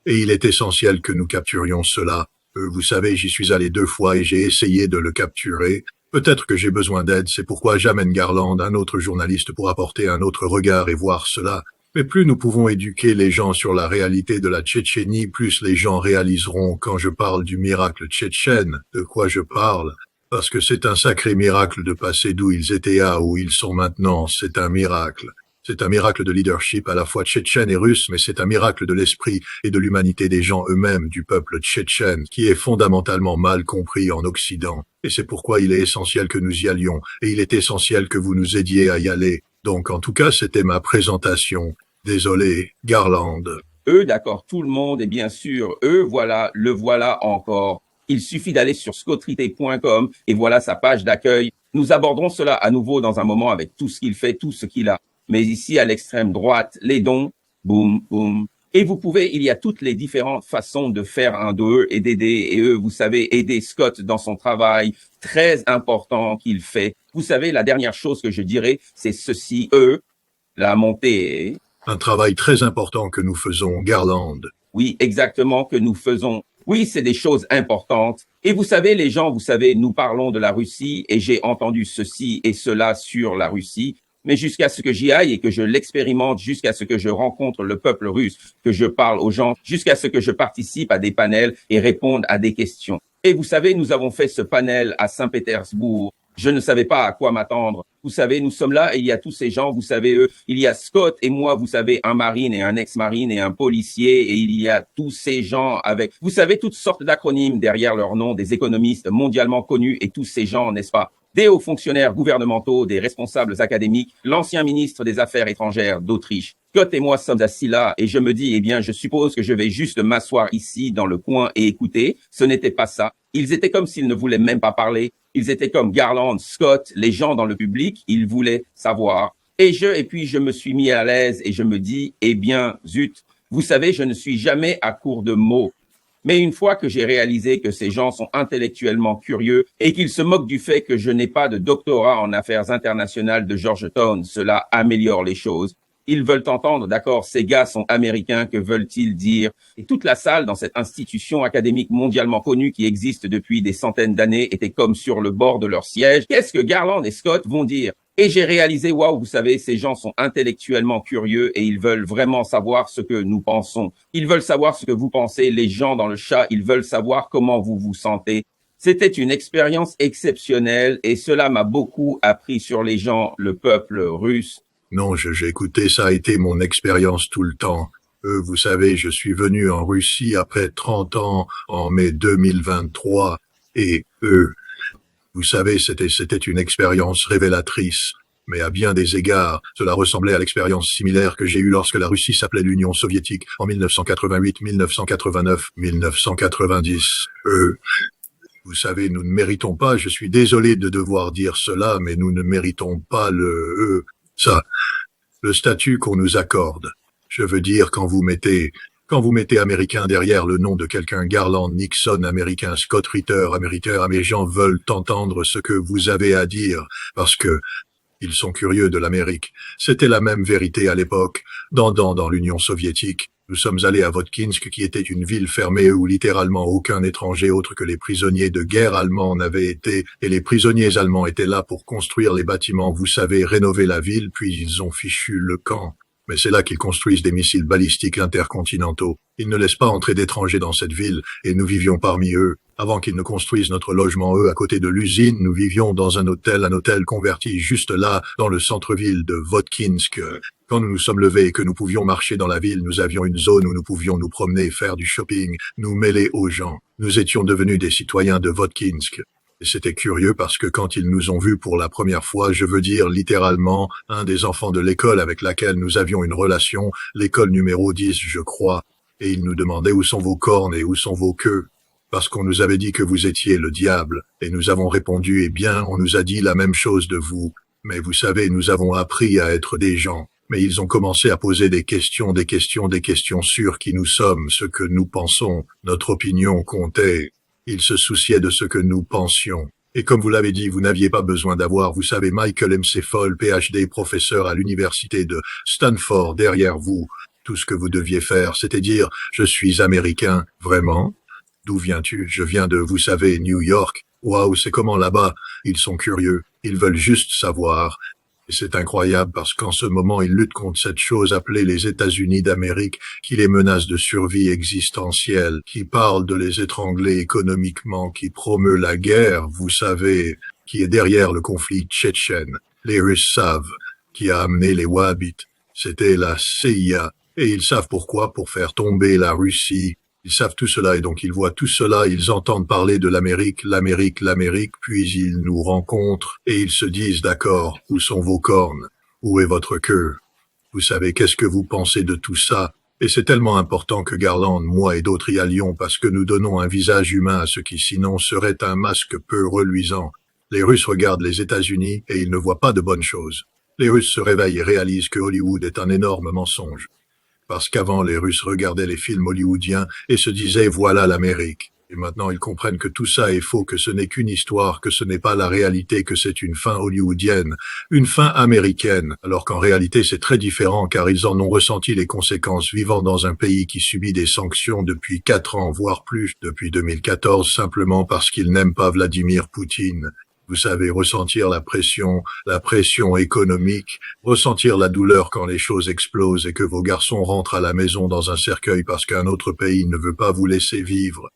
Et il est essentiel que nous capturions cela. Vous savez, j'y suis allé 2 fois et j'ai essayé de le capturer. Peut-être que j'ai besoin d'aide, c'est pourquoi j'amène Garland, un autre journaliste, pour apporter un autre regard et voir cela. Mais plus nous pouvons éduquer les gens sur la réalité de la Tchétchénie, plus les gens réaliseront quand je parle du miracle tchétchène, de quoi je parle. Parce que c'est un sacré miracle de passer d'où ils étaient à où ils sont maintenant, c'est un miracle. C'est un miracle de leadership à la fois tchétchène et russe, mais c'est un miracle de l'esprit et de l'humanité des gens eux-mêmes, du peuple tchétchène, qui est fondamentalement mal compris en Occident. Et c'est pourquoi il est essentiel que nous y allions, et il est essentiel que vous nous aidiez à y aller. Donc en tout cas, c'était ma présentation. Désolé, Garland. Eux, d'accord, tout le monde, et bien sûr, eux, voilà, le voilà encore. Il suffit d'aller sur scottrité.com et voilà sa page d'accueil. Nous aborderons cela à nouveau dans un moment avec tout ce qu'il fait, tout ce qu'il a. Mais ici, à l'extrême droite, les dons, boum, boum. Et vous pouvez, il y a toutes les différentes façons de faire un d'eux et d'aider. Et eux, vous savez, aider Scott dans son travail très important qu'il fait. Vous savez, la dernière chose que je dirais, c'est ceci, eux, la montée. Un travail très important que nous faisons, Garland. Oui, exactement, que nous faisons. Oui, c'est des choses importantes. Et vous savez, les gens, vous savez, nous parlons de la Russie et j'ai entendu ceci et cela sur la Russie. Mais jusqu'à ce que j'y aille et que je l'expérimente, jusqu'à ce que je rencontre le peuple russe, que je parle aux gens, jusqu'à ce que je participe à des panels et réponde à des questions. Et vous savez, nous avons fait ce panel à Saint-Pétersbourg. Je ne savais pas à quoi m'attendre. Vous savez, nous sommes là et il y a tous ces gens, vous savez, eux, il y a Scott et moi, vous savez, un marine et un ex-marine et un policier et il y a tous ces gens avec, vous savez, toutes sortes d'acronymes derrière leur nom, des économistes mondialement connus et tous ces gens, n'est-ce pas? Des hauts fonctionnaires gouvernementaux, des responsables académiques, l'ancien ministre des Affaires étrangères d'Autriche. Scott et moi sommes assis là et je me dis, eh bien, je suppose que je vais juste m'asseoir ici dans le coin et écouter. Ce n'était pas ça. Ils étaient comme s'ils ne voulaient même pas parler. Ils étaient comme Garland, Scott, les gens dans le public. Ils voulaient savoir. Et puis je me suis mis à l'aise et je me dis, eh bien, zut, vous savez, je ne suis jamais à court de mots. Mais une fois que j'ai réalisé que ces gens sont intellectuellement curieux et qu'ils se moquent du fait que je n'ai pas de doctorat en affaires internationales de Georgetown, cela améliore les choses. Ils veulent entendre, d'accord, ces gars sont américains, que veulent-ils dire? Et toute la salle dans cette institution académique mondialement connue qui existe depuis des centaines d'années était comme sur le bord de leur siège. Qu'est-ce que Garland et Scott vont dire? Et j'ai réalisé, waouh, vous savez, ces gens sont intellectuellement curieux et ils veulent vraiment savoir ce que nous pensons. Ils veulent savoir ce que vous pensez, les gens dans le chat, ils veulent savoir comment vous vous sentez. C'était une expérience exceptionnelle et cela m'a beaucoup appris sur les gens, le peuple russe. Non, j'ai écouté, ça a été mon expérience tout le temps. Vous savez, je suis venu en Russie après 30 ans, en mai 2023, et vous savez, c'était une expérience révélatrice. Mais à bien des égards, cela ressemblait à l'expérience similaire que j'ai eue lorsque la Russie s'appelait l'Union soviétique en 1988, 1989, 1990. Vous savez, nous ne méritons pas, je suis désolé de devoir dire cela, mais nous ne méritons pas le statut qu'on nous accorde. Je veux dire, quand vous mettez américain derrière le nom de quelqu'un, Garland, Nixon, américain, Scott Ritter, américain, les gens veulent entendre ce que vous avez à dire, parce que ils sont curieux de l'Amérique. C'était la même vérité à l'époque, dans l'Union soviétique. Nous sommes allés à Votkinsk, qui était une ville fermée où littéralement aucun étranger autre que les prisonniers de guerre allemands n'avait été, et les prisonniers allemands étaient là pour construire les bâtiments, vous savez, rénover la ville, puis ils ont fichu le camp. Mais c'est là qu'ils construisent des missiles balistiques intercontinentaux. Ils ne laissent pas entrer d'étrangers dans cette ville, et nous vivions parmi eux. Avant qu'ils ne construisent notre logement, à côté de l'usine, nous vivions dans un hôtel converti juste là, dans le centre-ville de Votkinsk. Quand nous nous sommes levés et que nous pouvions marcher dans la ville, nous avions une zone où nous pouvions nous promener, faire du shopping, nous mêler aux gens. Nous étions devenus des citoyens de Votkinsk. Et c'était curieux parce que quand ils nous ont vus pour la première fois, je veux dire littéralement, un des enfants de l'école avec laquelle nous avions une relation, l'école numéro 10, je crois, et ils nous demandaient où sont vos cornes et où sont vos queues. Parce qu'on nous avait dit que vous étiez le diable, et nous avons répondu, eh bien, on nous a dit la même chose de vous. Mais vous savez, nous avons appris à être des gens. Mais ils ont commencé à poser des questions sur qui nous sommes, ce que nous pensons, notre opinion comptait. Ils se souciaient de ce que nous pensions. Et comme vous l'avez dit, vous n'aviez pas besoin d'avoir, vous savez, Michael M.C. Foll, PhD, professeur à l'université de Stanford, derrière vous. Tout ce que vous deviez faire, c'était dire, je suis américain, vraiment? D'où viens-tu? Je viens de, vous savez, New York. Waouh, c'est comment là-bas, ils sont curieux, ils veulent juste savoir. Et c'est incroyable parce qu'en ce moment, ils luttent contre cette chose appelée les États-Unis d'Amérique, qui les menace de survie existentielle, qui parle de les étrangler économiquement, qui promeut la guerre, vous savez, qui est derrière le conflit tchétchène. Les Russes savent qui a amené les Wahhabites. C'était la CIA. Et ils savent pourquoi, pour faire tomber la Russie. Ils savent tout cela et donc ils voient tout cela, ils entendent parler de l'Amérique, puis ils nous rencontrent et ils se disent d'accord, où sont vos cornes? Où est votre queue? Vous savez, qu'est-ce que vous pensez de tout ça? Et c'est tellement important que Garland, moi et d'autres y allions parce que nous donnons un visage humain à ce qui sinon serait un masque peu reluisant. Les Russes regardent les États-Unis et ils ne voient pas de bonnes choses. Les Russes se réveillent et réalisent que Hollywood est un énorme mensonge. Parce qu'avant, les Russes regardaient les films hollywoodiens et se disaient « voilà l'Amérique ». Et maintenant, ils comprennent que tout ça est faux, que ce n'est qu'une histoire, que ce n'est pas la réalité, que c'est une fin hollywoodienne, une fin américaine, alors qu'en réalité, c'est très différent car ils en ont ressenti les conséquences vivant dans un pays qui subit des sanctions depuis 4 ans, voire plus, depuis 2014, simplement parce qu'ils n'aiment pas Vladimir Poutine. Vous savez, ressentir la pression économique, ressentir la douleur quand les choses explosent et que vos garçons rentrent à la maison dans un cercueil parce qu'un autre pays ne veut pas vous laisser vivre.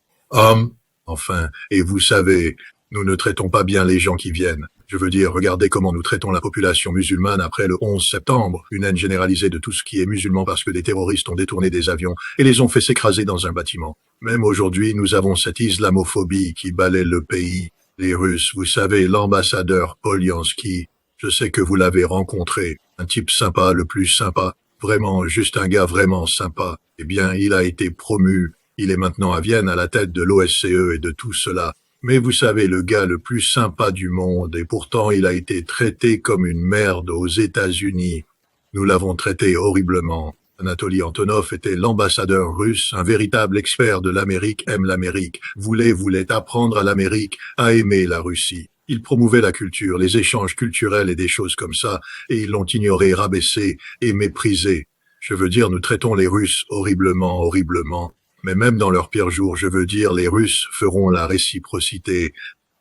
Enfin, et vous savez, nous ne traitons pas bien les gens qui viennent. Je veux dire, regardez comment nous traitons la population musulmane après le 11 septembre, une haine généralisée de tout ce qui est musulman parce que des terroristes ont détourné des avions et les ont fait s'écraser dans un bâtiment. Même aujourd'hui, nous avons cette islamophobie qui balaie le pays. Les Russes, vous savez, l'ambassadeur Polyansky, je sais que vous l'avez rencontré, un type sympa, le plus sympa, vraiment, juste un gars vraiment sympa. Eh bien, il a été promu, il est maintenant à Vienne à la tête de l'OSCE et de tout cela. Mais vous savez, le gars le plus sympa du monde, et pourtant il a été traité comme une merde aux États-Unis. Nous l'avons traité horriblement. Anatoly Antonov était l'ambassadeur russe, un véritable expert de l'Amérique, aime l'Amérique, voulait apprendre à l'Amérique à aimer la Russie. Il promouvait la culture, les échanges culturels et des choses comme ça, et ils l'ont ignoré, rabaissé et méprisé. Je veux dire, nous traitons les Russes horriblement. Mais même dans leurs pires jours, je veux dire, les Russes feront la réciprocité.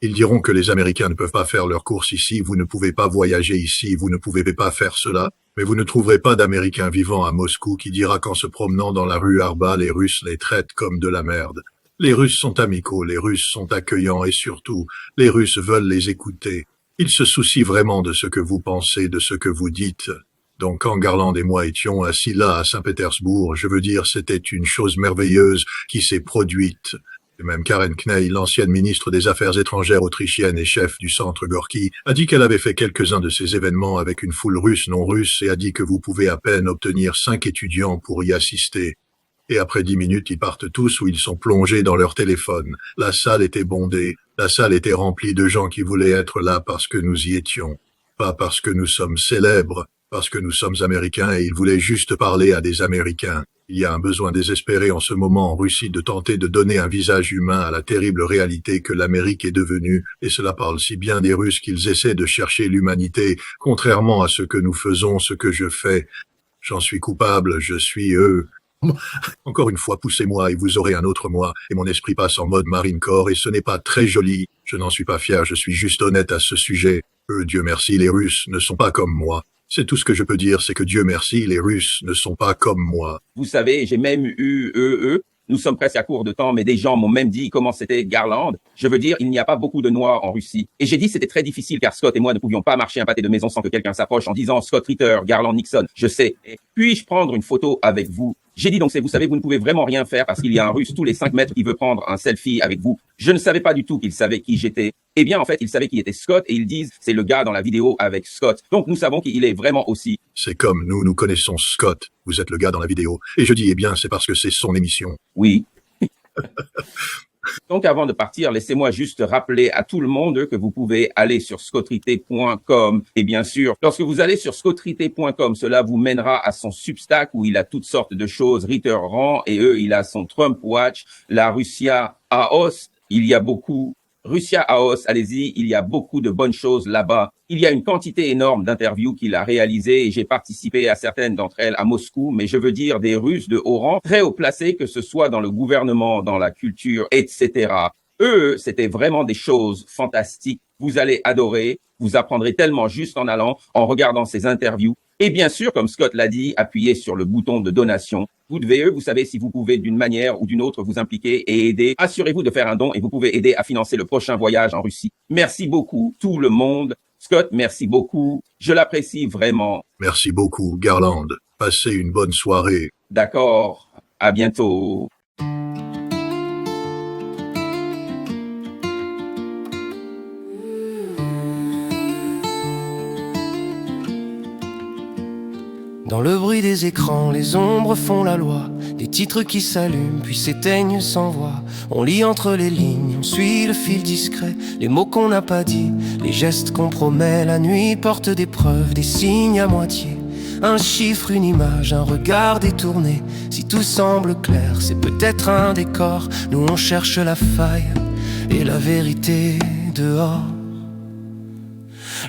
Ils diront que les Américains ne peuvent pas faire leurs courses ici, vous ne pouvez pas voyager ici, vous ne pouvez pas faire cela. Mais vous ne trouverez pas d'Américain vivant à Moscou qui dira qu'en se promenant dans la rue Arba, les Russes les traitent comme de la merde. Les Russes sont amicaux, les Russes sont accueillants et surtout, les Russes veulent les écouter. Ils se soucient vraiment de ce que vous pensez, de ce que vous dites. Donc quand Garland et moi étions assis là à Saint-Pétersbourg, je veux dire, c'était une chose merveilleuse qui s'est produite. Et même Karen Kney, l'ancienne ministre des Affaires étrangères autrichienne et chef du centre Gorky, a dit qu'elle avait fait quelques-uns de ces événements avec une foule russe non russe et a dit que vous pouvez à peine obtenir 5 étudiants pour y assister. Et après 10 minutes, ils partent tous ou ils sont plongés dans leur téléphone. La salle était bondée, la salle était remplie de gens qui voulaient être là parce que nous y étions. Pas parce que nous sommes célèbres, parce que nous sommes Américains et ils voulaient juste parler à des Américains. Il y a un besoin désespéré en ce moment en Russie de tenter de donner un visage humain à la terrible réalité que l'Amérique est devenue, et cela parle si bien des Russes qu'ils essaient de chercher l'humanité, contrairement à ce que nous faisons, ce que je fais. J'en suis coupable, je suis eux. Encore une fois, poussez-moi et vous aurez un autre moi, et mon esprit passe en mode Marine Corps, et ce n'est pas très joli. Je n'en suis pas fier, je suis juste honnête à ce sujet. Dieu merci, les Russes ne sont pas comme moi. C'est tout ce que je peux dire, c'est que Dieu merci, les Russes ne sont pas comme moi. Vous savez, j'ai même eu nous sommes presque à court de temps, mais des gens m'ont même dit comment c'était Garland. Je veux dire, il n'y a pas beaucoup de Noirs en Russie. Et j'ai dit c'était très difficile car Scott et moi ne pouvions pas marcher un pâté de maison sans que quelqu'un s'approche en disant Scott Ritter, Garland Nixon, je sais. Puis-je prendre une photo avec vous? J'ai dit donc vous savez, vous ne pouvez vraiment rien faire parce qu'il y a un Russe tous les 5 mètres qui veut prendre un selfie avec vous. Je ne savais pas du tout qu'il savait qui j'étais. Eh bien, en fait, ils savaient qui était Scott et ils disent c'est le gars dans la vidéo avec Scott. Donc nous savons qu'il est vraiment aussi. C'est comme nous connaissons Scott. Vous êtes le gars dans la vidéo. Et je dis eh bien, c'est parce que c'est son émission. Oui. Donc avant de partir, laissez-moi juste rappeler à tout le monde que vous pouvez aller sur scottrité.com et bien sûr, lorsque vous allez sur scottrité.com, cela vous mènera à son Substack où il a toutes sortes de choses, Ritter rend et il a son Trump Watch, la Russia Aos, il y a beaucoup Russia Aos, allez-y, il y a beaucoup de bonnes choses là-bas. Il y a une quantité énorme d'interviews qu'il a réalisées et j'ai participé à certaines d'entre elles à Moscou, mais je veux dire des Russes de haut rang, très haut placés, que ce soit dans le gouvernement, dans la culture, etc. Eux, c'était vraiment des choses fantastiques. Vous allez adorer, vous apprendrez tellement juste en allant, en regardant ces interviews. Et bien sûr, comme Scott l'a dit, appuyez sur le bouton de donation. Vous devez, vous savez, si vous pouvez d'une manière ou d'une autre vous impliquer et aider, assurez-vous de faire un don et vous pouvez aider à financer le prochain voyage en Russie. Merci beaucoup, tout le monde. Scott, merci beaucoup. Je l'apprécie vraiment. Merci beaucoup, Garland. Passez une bonne soirée. D'accord. À bientôt. Dans le bruit des écrans, les ombres font la loi. Des titres qui s'allument puis s'éteignent sans voix. On lit entre les lignes, on suit le fil discret. Les mots qu'on n'a pas dit, les gestes qu'on promet. La nuit porte des preuves, des signes à moitié. Un chiffre, une image, un regard détourné. Si tout semble clair, c'est peut-être un décor. Nous on cherche la faille et la vérité dehors.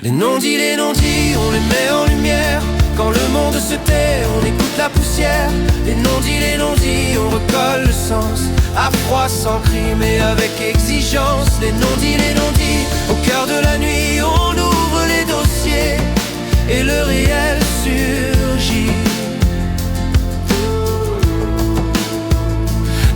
Les non-dits, on les met en lumière. Quand le monde se tait, on écoute la poussière. Les non-dits, on recolle le sens. À froid, sans cri, mais avec exigence. Les non-dits, au cœur de la nuit, on ouvre les dossiers. Et le réel surgit.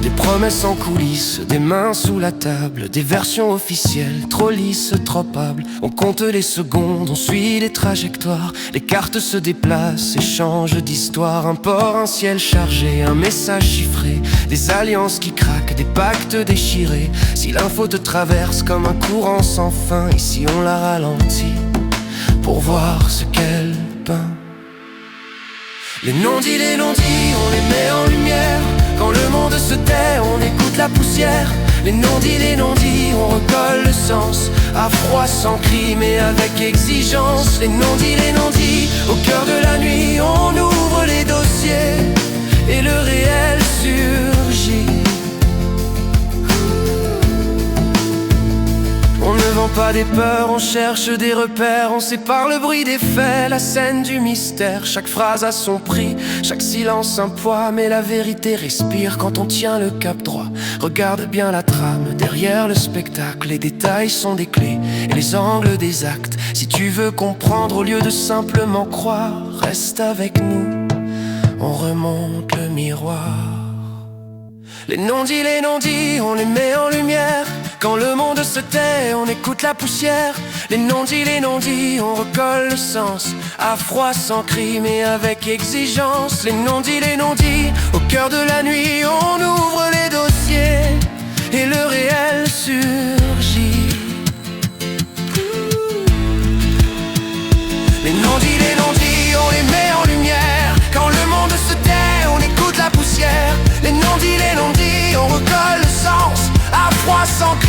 Des promesses en coulisses, des mains sous la table. Des versions officielles, trop lisses, trop hables. On compte les secondes, on suit les trajectoires. Les cartes se déplacent et changent d'histoire. Un port, un ciel chargé, un message chiffré. Des alliances qui craquent, des pactes déchirés. Si l'info te traverse comme un courant sans fin, ici on la ralentit pour voir ce qu'elle peint. Les non-dits, on les met en lumière. Quand le monde se tait, on écoute la poussière. Les non-dits, on recolle le sens. À froid, sans cri, mais avec exigence. Les non-dits, au cœur de la nuit, on ouvre les dossiers. Et le réel surgit. On ne vend pas des peurs, on cherche des repères. On sépare le bruit des faits, la scène du mystère. Chaque phrase a son prix, chaque silence un poids. Mais la vérité respire quand on tient le cap droit. Regarde bien la trame, derrière le spectacle. Les détails sont des clés et les angles des actes. Si tu veux comprendre au lieu de simplement croire, reste avec nous, on remonte le miroir. Les non-dits, on les met en lumière. Quand le monde se tait, on écoute la poussière. Les non-dits, on recolle le sens. À froid, sans cri, mais avec exigence. Les non-dits, au cœur de la nuit, on ouvre les dossiers. Et le réel surgit. Les non-dits, on les met en lumière. Quand le monde se tait, on écoute la poussière. Les non-dits, on recolle le sens. À froid, sans cri,